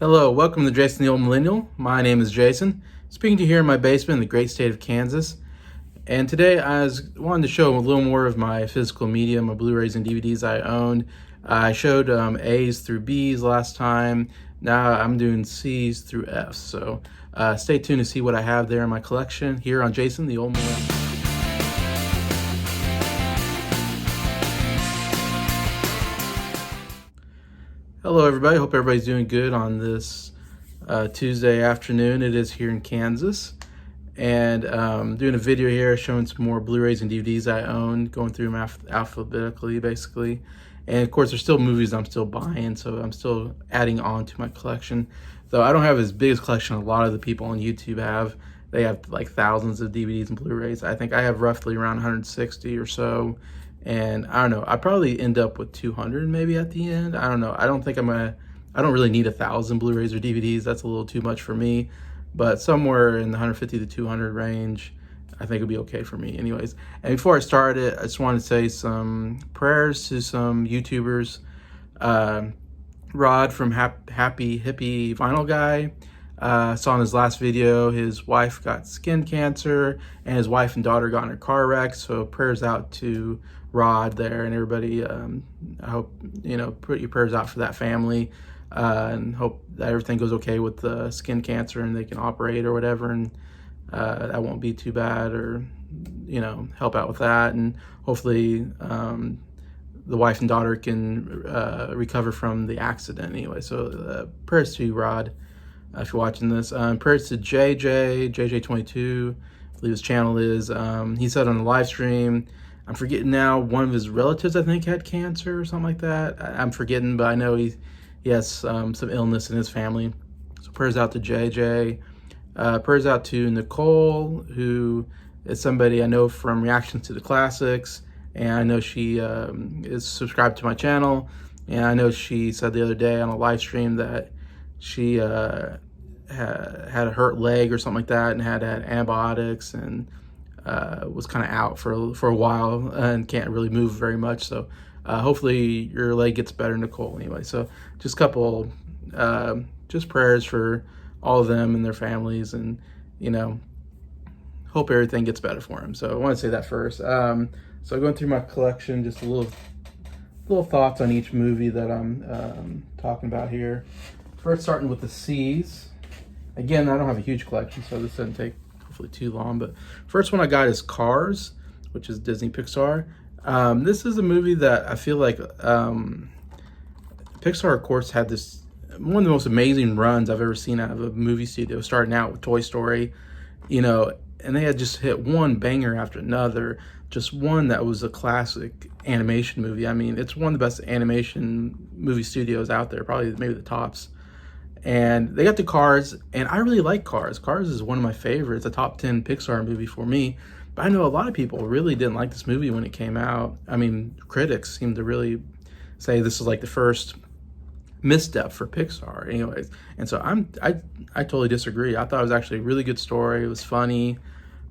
Hello, welcome to Jason the Old Millennial. My name is Jason, speaking to you here in my basement in the great state of Kansas. And today wanted to show a little more of my physical media, my Blu-rays and DVDs I owned. I showed A's through B's last time. Now I'm doing C's through F's. So stay tuned to see what I have there in my collection here on Jason the Old Millennial. Hello, everybody. Hope everybody's doing good on this Tuesday afternoon. It is here in Kansas. And doing a video here showing some more Blu-rays and DVDs I own, going through them alphabetically, basically. And of course, there's still movies I'm still buying, so I'm still adding on to my collection. Though I don't have as big a collection a lot of the people on YouTube have. They have like thousands of DVDs and Blu-rays. I think I have roughly around 160 or so. And I don't know, I probably end up with 200 maybe at the end. I don't know. I don't really need 1,000 Blu-rays or DVDs. That's a little too much for me. But somewhere in the 150 to 200 range, I think it'll be okay for me anyways. And before I start it, I just want to say some prayers to some YouTubers. Rod from Happy Hippie Vinyl Guy. Saw in his last video, his wife got skin cancer and his wife and daughter got in a car wreck. So prayers out to Rod there and everybody. I hope, put your prayers out for that family and hope that everything goes okay with the skin cancer and they can operate or whatever. And that won't be too bad, or, help out with that. And hopefully the wife and daughter can recover from the accident anyway. So prayers to you, Rod. If you're watching this, prayers to JJ22, I believe his channel is. He said on the live stream, I'm forgetting now, one of his relatives I think had cancer or something like that. I'm forgetting, but I know he has some illness in his family. So prayers out to JJ. Prayers out to Nicole, who is somebody I know from reactions to the classics, and I know she is subscribed to my channel. And I know she said the other day on a live stream that she had a hurt leg or something like that and had antibiotics and was kind of out for a while and can't really move very much. So hopefully your leg gets better, Nicole, anyway. So just a couple just prayers for all of them and their families, and hope everything gets better for them. So I want to say that first. So going through my collection, just a little thoughts on each movie that I'm talking about here. First, starting with the C's. Again, I don't have a huge collection, so this doesn't take hopefully too long. But first one I got is Cars, which is Disney Pixar. This is a movie that I feel like Pixar, of course, had one of the most amazing runs I've ever seen out of a movie studio, starting out with Toy Story, and they had just hit one banger after another, just one that was a classic animation movie. I mean, it's one of the best animation movie studios out there, probably maybe the tops. And they got to Cars, and I really like Cars. Cars is one of my favorites, a top 10 Pixar movie for me. But I know a lot of people really didn't like this movie when it came out. I mean, critics seem to really say this is like the first misstep for Pixar anyways. And so I totally disagree. I thought it was actually a really good story. It was funny.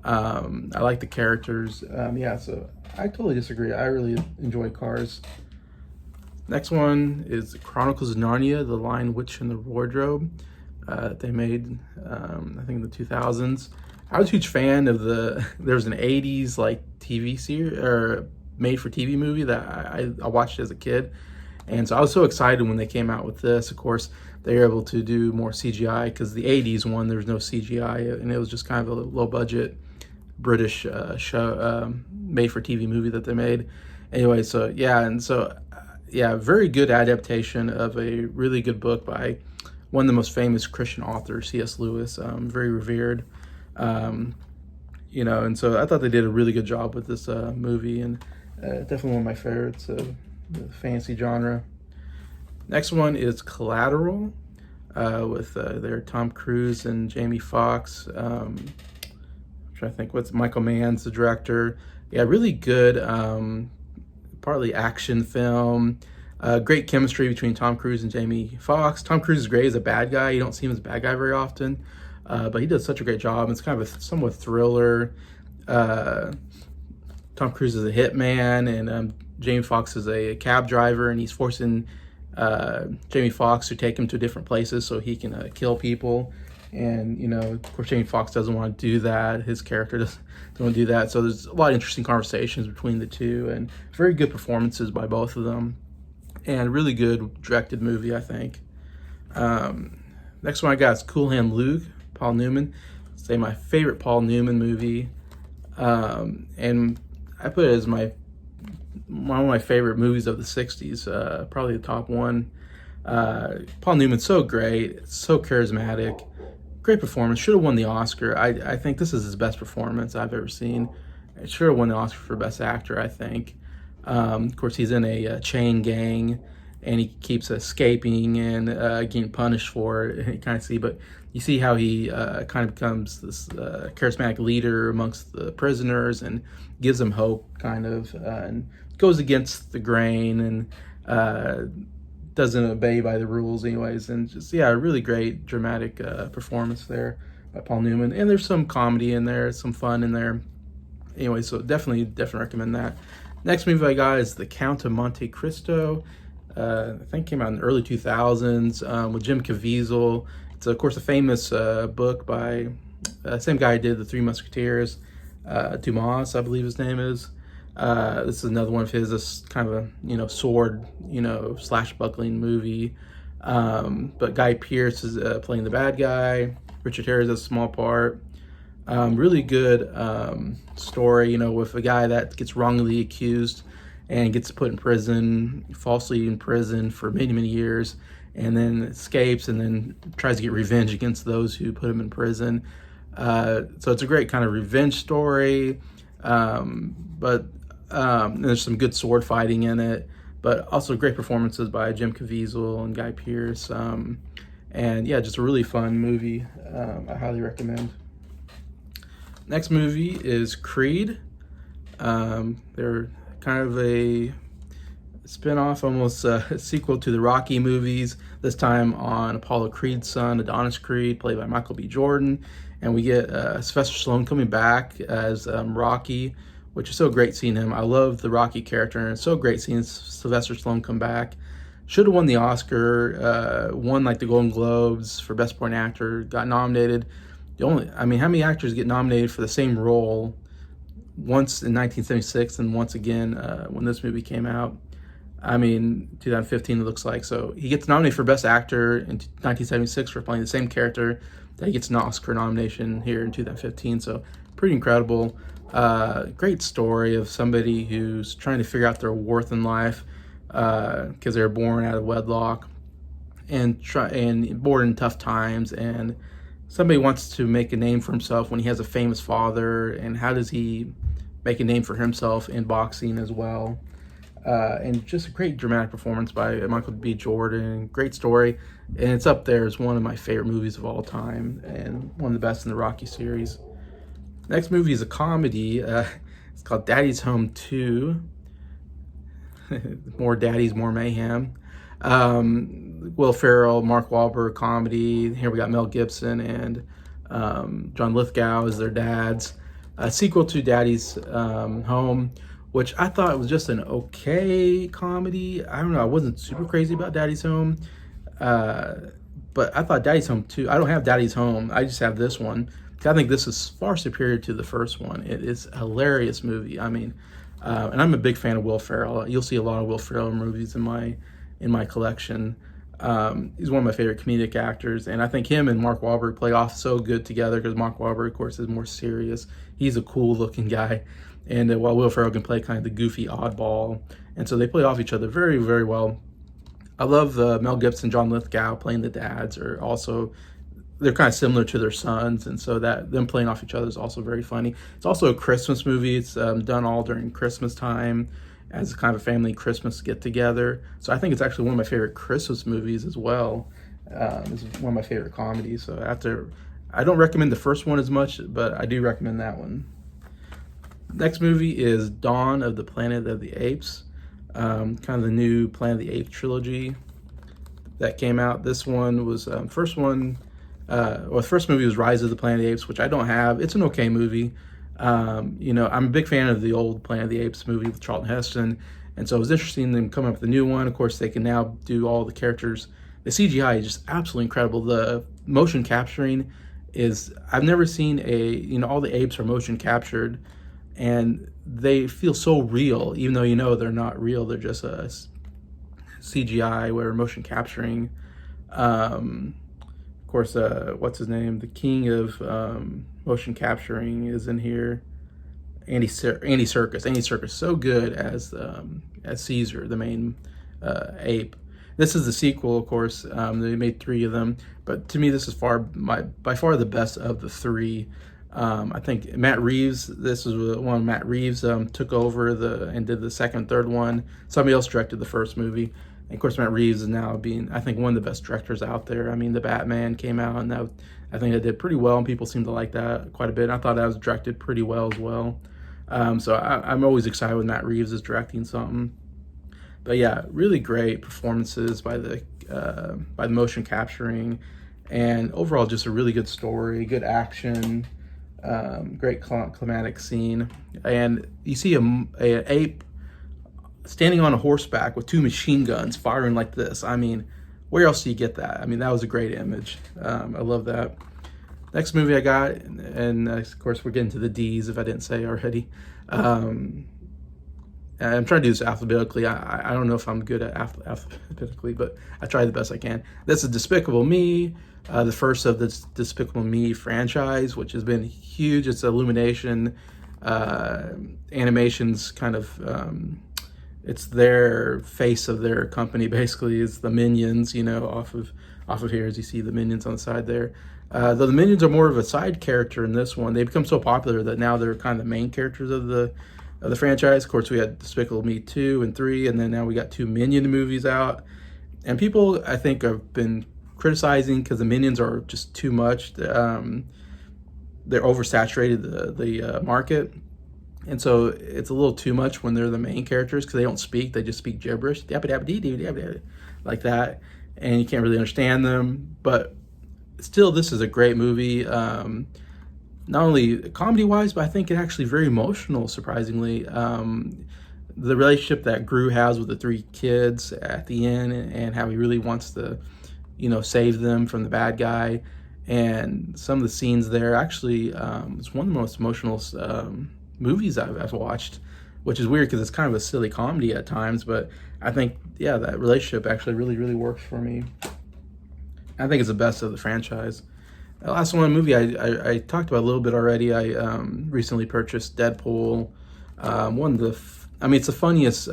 I like the characters. So I totally disagree. I really enjoy Cars. Next one is Chronicles of Narnia, The Lion, Witch, and the Wardrobe. They made, I think in the 2000s. I was a huge fan of there was an 80s like TV series, or made for TV movie that I watched as a kid. And so I was so excited when they came out with this. Of course, they were able to do more CGI because the 80s one, there was no CGI, and it was just kind of a low budget British show, made for TV movie that they made. Anyway, so very good adaptation of a really good book by one of the most famous Christian authors, C.S. Lewis, very revered. And so I thought they did a really good job with this movie, and definitely one of my favorites of the fantasy genre. Next one is Collateral, with their Tom Cruise and Jamie Foxx. I'm trying to think what's Michael Mann's the director. Yeah, really good, partly action film. Great chemistry between Tom Cruise and Jamie Foxx. Tom Cruise is great as a bad guy. You don't see him as a bad guy very often, but he does such a great job. It's kind of a somewhat thriller. Tom Cruise is a hitman, and Jamie Foxx is a cab driver, and he's forcing Jamie Foxx to take him to different places so he can kill people. And, you know, of course, Jamie Foxx doesn't want to do that. His character doesn't want to do that. So there's a lot of interesting conversations between the two, and very good performances by both of them. And really good directed movie, I think. Next one I got is Cool Hand Luke, Paul Newman. Say my favorite Paul Newman movie. And I put it as one of my favorite movies of the 60s, probably the top one. Paul Newman's so great, so charismatic, great performance. Should have won the Oscar. I think this is his best performance I've ever seen. It should have won the Oscar for Best Actor, I think. Of course, he's in a chain gang, and he keeps escaping and getting punished for it. You kind of see, but you see how he kind of becomes this charismatic leader amongst the prisoners and gives them hope, kind of, and goes against the grain and doesn't obey by the rules anyways. And just, yeah, a really great dramatic performance there by Paul Newman. And there's some comedy in there, some fun in there. Anyway, so definitely recommend that. Next movie I got is The Count of Monte Cristo. I think came out in the early 2000s with Jim Caviezel. It's, of course, a famous book by same guy who did The Three Musketeers, Dumas, I believe his name is. This is another one of his, this kind of a, you know, sword, you know, slash-buckling movie. But Guy Pearce is playing the bad guy. Richard Harris has a small part. Really good story, you know, with a guy that gets wrongly accused and gets put in prison, falsely in prison for many, many years, and then escapes and then tries to get revenge against those who put him in prison. So it's a great kind of revenge story, but there's some good sword fighting in it, but also great performances by Jim Caviezel and Guy Pearce. And yeah, just a really fun movie. I highly recommend. Next movie is Creed. They're kind of a spin-off, almost a sequel to the Rocky movies, this time on Apollo Creed's son, Adonis Creed, played by Michael B. Jordan. And we get Sylvester Stallone coming back as Rocky, which is so great seeing him. I love the Rocky character, and it's so great seeing Sylvester Stallone come back. Should have won the Oscar, won like the Golden Globes for Best Supporting Actor, got nominated. How many actors get nominated for the same role once in 1976 and once again when this movie came out? 2015 it looks like. So he gets nominated for Best Actor in 1976 for playing the same character that he gets an Oscar nomination here in 2015. So pretty incredible. Great story of somebody who's trying to figure out their worth in life because they were born out of wedlock and born in tough times, and somebody wants to make a name for himself when he has a famous father, and how does he make a name for himself in boxing as well. And just a great dramatic performance by Michael B. Jordan. Great story, and it's up there as one of my favorite movies of all time and one of the best in the Rocky series. Next movie is a comedy. It's called Daddy's Home 2. More daddies, more mayhem. Will Ferrell, Mark Wahlberg comedy. Here we got Mel Gibson and John Lithgow as their dads. A sequel to Daddy's Home, which I thought was just an okay comedy. I don't know, I wasn't super crazy about Daddy's Home, but I thought Daddy's Home 2, I don't have Daddy's Home, I just have this one. I think this is far superior to the first one. It is a hilarious movie. And I'm a big fan of Will Ferrell. You'll see a lot of Will Ferrell movies in my collection. He's one of my favorite comedic actors, and I think him and Mark Wahlberg play off so good together because Mark Wahlberg, of course, is more serious. He's a cool-looking guy, and while Will Ferrell can play kind of the goofy oddball, and so they play off each other very, very well. I love Mel Gibson, John Lithgow playing the dads they're kind of similar to their sons, and so that them playing off each other is also very funny. It's also a Christmas movie. It's done all during Christmas time as kind of a family Christmas get-together. So I think it's actually one of my favorite Christmas movies as well. It's one of my favorite comedies. So I don't recommend the first one as much, but I do recommend that one. Next movie is Dawn of the Planet of the Apes, kind of the new Planet of the Apes trilogy that came out. This one was the first movie was Rise of the Planet of the Apes, which I don't have. It's an okay movie. I'm a big fan of the old Planet of the Apes movie with Charlton Heston, and so it was interesting them coming up with a new one. Of course, they can now do all the characters. The CGI is just absolutely incredible. The motion capturing is, I've never seen all the apes are motion captured, and they feel so real, even though they're not real. They're just a CGI where motion capturing. Of course, what's his name? The king of motion capturing is in here. Andy Serkis. Andy Serkis, so good as Caesar, the main ape. This is the sequel, of course. They made 3 of them, but to me, this is by far the best of the 3. I think Matt Reeves. This is the one Matt Reeves took over and did the second, third one. Somebody else directed the first movie. And of course, Matt Reeves is now being, I think, one of the best directors out there. I mean, The Batman came out, and I think it did pretty well, and people seem to like that quite a bit. And I thought that was directed pretty well as well. So I'm always excited when Matt Reeves is directing something. But yeah, really great performances by the motion capturing, and overall just a really good story, good action, great climatic scene. And you see a ape standing on a horseback with 2 machine guns firing like this. I mean, where else do you get that? I mean, that was a great image. I love that. Next movie I got, and of course we're getting to the D's if I didn't say already. I'm trying to do this alphabetically. I don't know if I'm good at alphabetically, but I try the best I can. This is Despicable Me, the first of the Despicable Me franchise, which has been huge. It's Illumination Animations kind of, it's their face of their company, basically, is the Minions, off of here, as you see the Minions on the side there. Though the Minions are more of a side character in this one. They become so popular that now they're kind of the main characters of the franchise. Of course, we had Despicable Me 2 and 3, and then now we got 2 Minion movies out. And people, I think, have been criticizing because the Minions are just too much. They're oversaturated the market. And so it's a little too much when they're the main characters because they don't speak. They just speak gibberish, like that. And you can't really understand them. But still, this is a great movie. Not only comedy-wise, but I think it's actually very emotional, surprisingly. The relationship that Gru has with the 3 kids at the end, and how he really wants to, save them from the bad guy. And some of the scenes there, actually, it's one of the most emotional movies I've watched, which is weird because it's kind of a silly comedy at times. But I think, yeah, that relationship actually really, really works for me. I think it's the best of the franchise. The last one, movie I talked about a little bit already. I recently purchased Deadpool. It's the funniest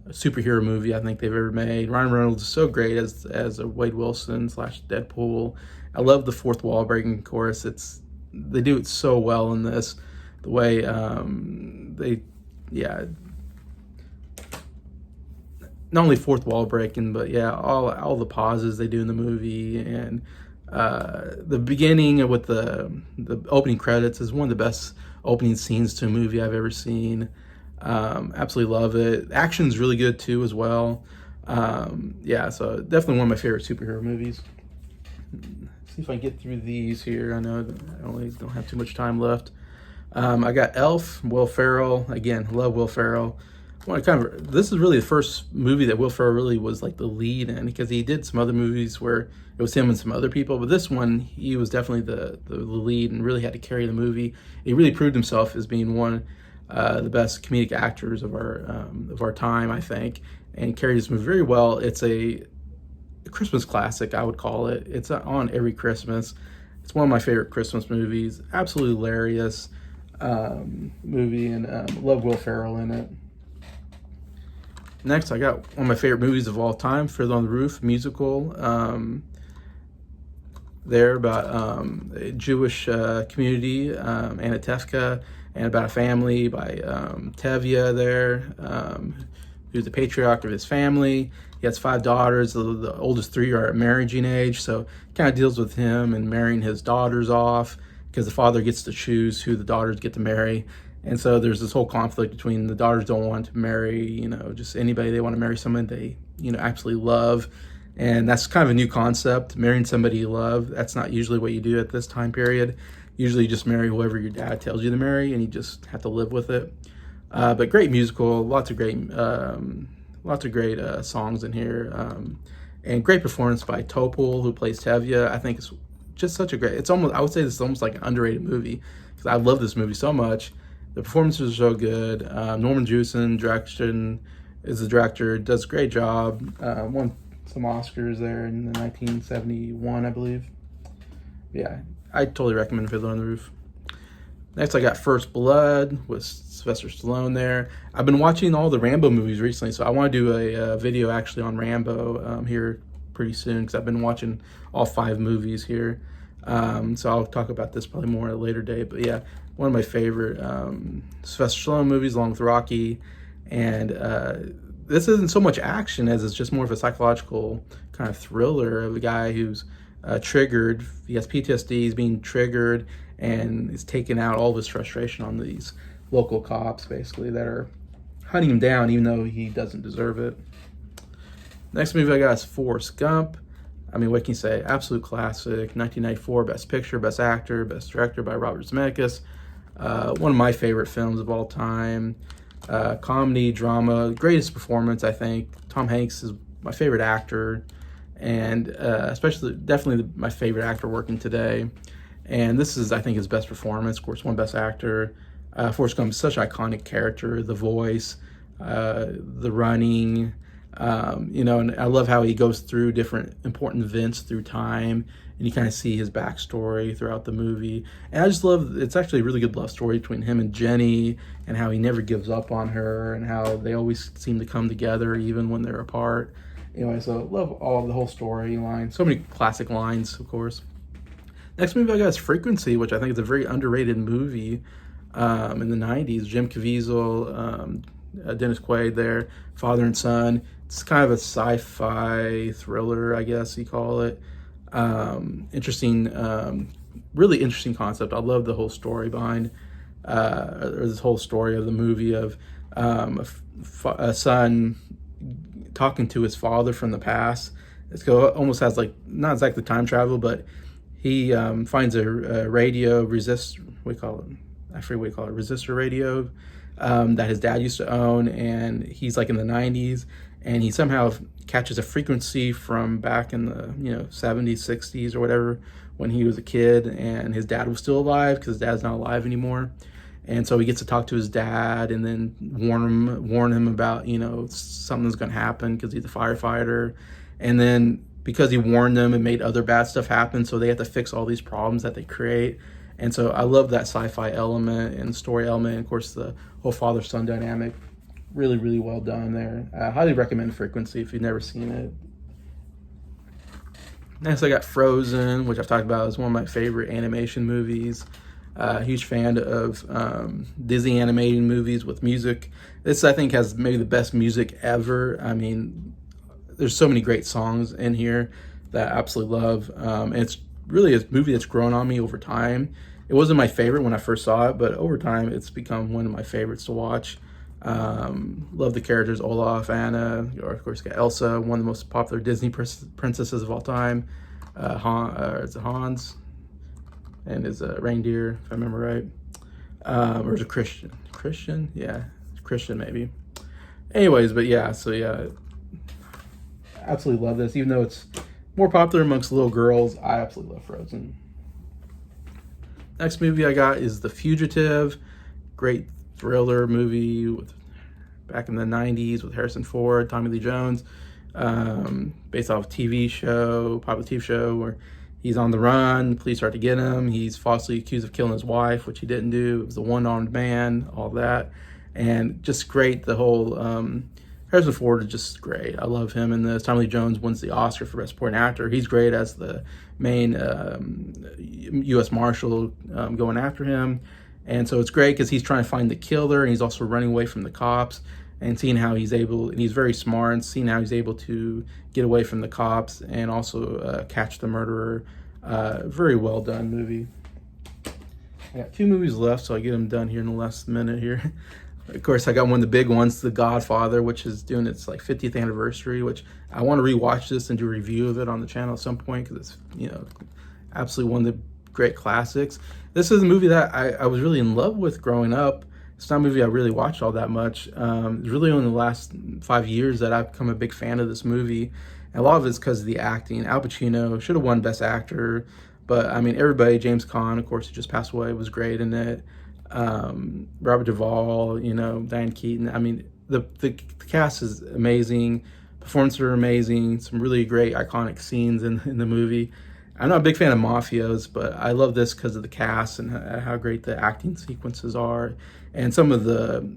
superhero movie I think they've ever made. Ryan Reynolds is so great as a Wade Wilson / Deadpool. I love the fourth wall breaking chorus. They do it so well in this. The way not only fourth wall breaking, but yeah, all the pauses they do in the movie, and the beginning with the opening credits is one of the best opening scenes to a movie I've ever seen. Absolutely love it. Action's really good too as well. So definitely one of my favorite superhero movies. See if I can get through these here. I know I only don't have too much time left. I got Elf, Will Ferrell. Again, love Will Ferrell. This is really the first movie that Will Ferrell really was like the lead in, because he did some other movies where it was him and some other people, but this one he was definitely the lead and really had to carry the movie. He really proved himself as being one the best comedic actors of our time, I think, and carried this movie very well. It's a Christmas classic, I would call it. It's on every Christmas. It's one of my favorite Christmas movies. Absolutely hilarious movie, and love Will Ferrell in it. Next, I got one of my favorite movies of all time, Fiddler on the Roof musical. There about a Jewish community, Anatevka, and about a family by Tevye there, who's the patriarch of his family. He has 5 daughters. The oldest 3 are at marriaging age, so it kind of deals with him and marrying his daughters off, because the father gets to choose who the daughters get to marry. And so there's this whole conflict between the daughters don't want to marry, just anybody. They want to marry someone they, absolutely love. And that's kind of a new concept, marrying somebody you love. That's not usually what you do at this time period. Usually you just marry whoever your dad tells you to marry, and you just have to live with it. But great musical, lots of great songs in here, and great performance by Topol, who plays Tevye. I think it's just such a great. It's almost, I would say this is almost like an underrated movie because I love this movie so much. The performances are so good. Norman Jewison direction is the director, does a great job. Won some Oscars there in the 1971, I believe. Yeah, I totally recommend Fiddler on the Roof. Next, I got First Blood with Sylvester Stallone there. I've been watching all the Rambo movies recently, so I want to do a video actually on Rambo here pretty soon because I've been watching all 5 movies here. So I'll talk about this probably more at a later date. But yeah, one of my favorite Sylvester Stallone movies, along with Rocky. And this isn't so much action as it's just more of a psychological kind of thriller of a guy who's triggered. He has PTSD, he's being triggered, and is taking out all of his frustration on these local cops, basically, that are hunting him down even though he doesn't deserve it. Next movie I got is Forrest Gump. I mean, what can you say? Absolute classic. 1994, Best Picture, Best Actor, Best Director by Robert Zemeckis. One of my favorite films of all time. Comedy, drama, greatest performance, I think. Tom Hanks is my favorite actor, and definitely my favorite actor working today. And this is, I think, his best performance. Of course, won Best Actor. Forrest Gump is such an iconic character. The voice, the running, and I love how he goes through different important events through time, and you kind of see his backstory throughout the movie. And I just love, it's actually a really good love story between him and Jenny, and how he never gives up on her, and how they always seem to come together even when they're apart. Anyway, so love the whole storyline. So many classic lines, of course. Next movie I got is Frequency, which I think is a very underrated movie in the 90s. Jim Caviezel, Dennis Quaid there, father and son. It's kind of a sci-fi thriller, I guess you call it. Interesting, really interesting concept. I love the whole story behind, or this whole story of the movie of a son talking to his father from the past. It almost has like, not exactly time travel, but he finds a radio resistor, I forget what you call it, resistor radio that his dad used to own, and he's like in the 90s, and he somehow catches a frequency from back in the 70s, 60s or whatever, when he was a kid and his dad was still alive, because his dad's not alive anymore. And so he gets to talk to his dad and then warn him about something's going to happen because he's a firefighter. And then because he warned them, it made other bad stuff happen, so they have to fix all these problems that they create. And so I love that sci-fi element and story element, and of course the whole father-son dynamic. Really, really well done there. I highly recommend Frequency if you've never seen it. Next I got Frozen, which I've talked about as one of my favorite animation movies. Huge fan of Disney animated movies with music. This, I think, has maybe the best music ever. I mean, there's so many great songs in here that I absolutely love. And it's really a movie that's grown on me over time. It wasn't my favorite when I first saw it, but over time it's become one of my favorites to watch. Love the characters, Olaf, Anna, or of course got Elsa, one of the most popular Disney princesses of all time. It's Hans and his reindeer, if I remember right. Or is it Christian? Yeah, Christian maybe. Anyways, but yeah, so yeah, absolutely love this. Even though it's more popular amongst little girls, I absolutely love Frozen. Next movie I got is The Fugitive. Great thriller movie back in the 90s with Harrison Ford, Tommy Lee Jones, based off a popular TV show where he's on the run, the police start to get him, he's falsely accused of killing his wife, which he didn't do. It was a one-armed man, all that. And just great, the whole Harrison Ford is just great. I love him in this. Tommy Lee Jones wins the Oscar for Best Supporting Actor. He's great as the main U.S. Marshal going after him. And so it's great because he's trying to find the killer, and he's also running away from the cops, and seeing how he's able, and he's very smart, and seeing how he's able to get away from the cops and also catch the murderer. Very well done movie. I got 2 movies left, so I'll get them done here in the last minute here. Of course, I got one of the big ones, The Godfather, which is doing its like 50th anniversary, which I want to rewatch this and do a review of it on the channel at some point, because it's absolutely one of the great classics. This is a movie that I was really in love with growing up. It's not a movie I really watched all that much. It's really only the last 5 years that I've become a big fan of this movie. And a lot of it's because of the acting. Al Pacino should have won Best Actor, but I mean, everybody, James Caan, of course, who just passed away, was great in it. Robert Duvall, you know, Diane Keaton. I mean, the cast is amazing. Performances are amazing. Some really great iconic scenes in the movie. I'm not a big fan of mafios, but I love this because of the cast and how great the acting sequences are, and some of the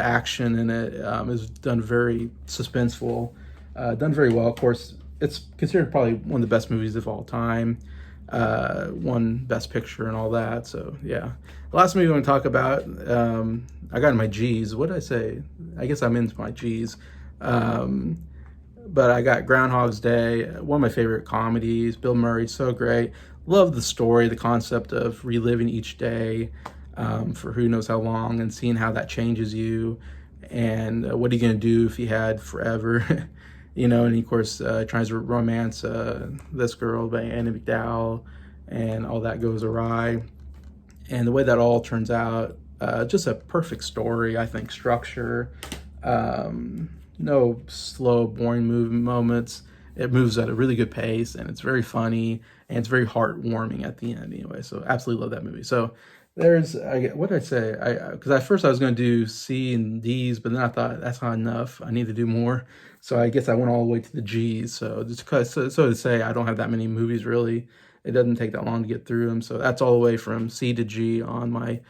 action in it is done very suspenseful, done very well. Of course, it's considered probably one of the best movies of all time. Won Best Picture and all that. So yeah, the last movie I want to talk about, I got in my G's. What did I say? I guess I'm into my G's. But I got Groundhog's Day, one of my favorite comedies. Bill Murray, so great. Love the story, the concept of reliving each day for who knows how long, and seeing how that changes you, and what are you gonna do if you had forever, you know? And of course, tries to romance this girl by Annie McDowell, and all that goes awry. And the way that all turns out, just a perfect story, I think. Structure. No slow, boring moments. It moves at a really good pace, and it's very funny, and it's very heartwarming at the end anyway. So absolutely love that movie. So there's, what did I say? Because at first I was going to do C and D's, but then I thought that's not enough. I need to do more. So I guess I went all the way to the G's. So just because, so to say, I don't have that many movies really. It doesn't take that long to get through them. So that's all the way from C to G on my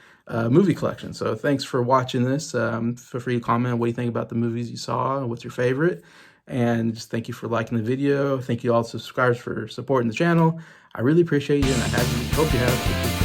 movie collection. So thanks for watching this. Feel free to comment what you think about the movies you saw, what's your favorite. And just thank you for liking the video. Thank you all subscribers for supporting the channel. I really appreciate you, and I hope you have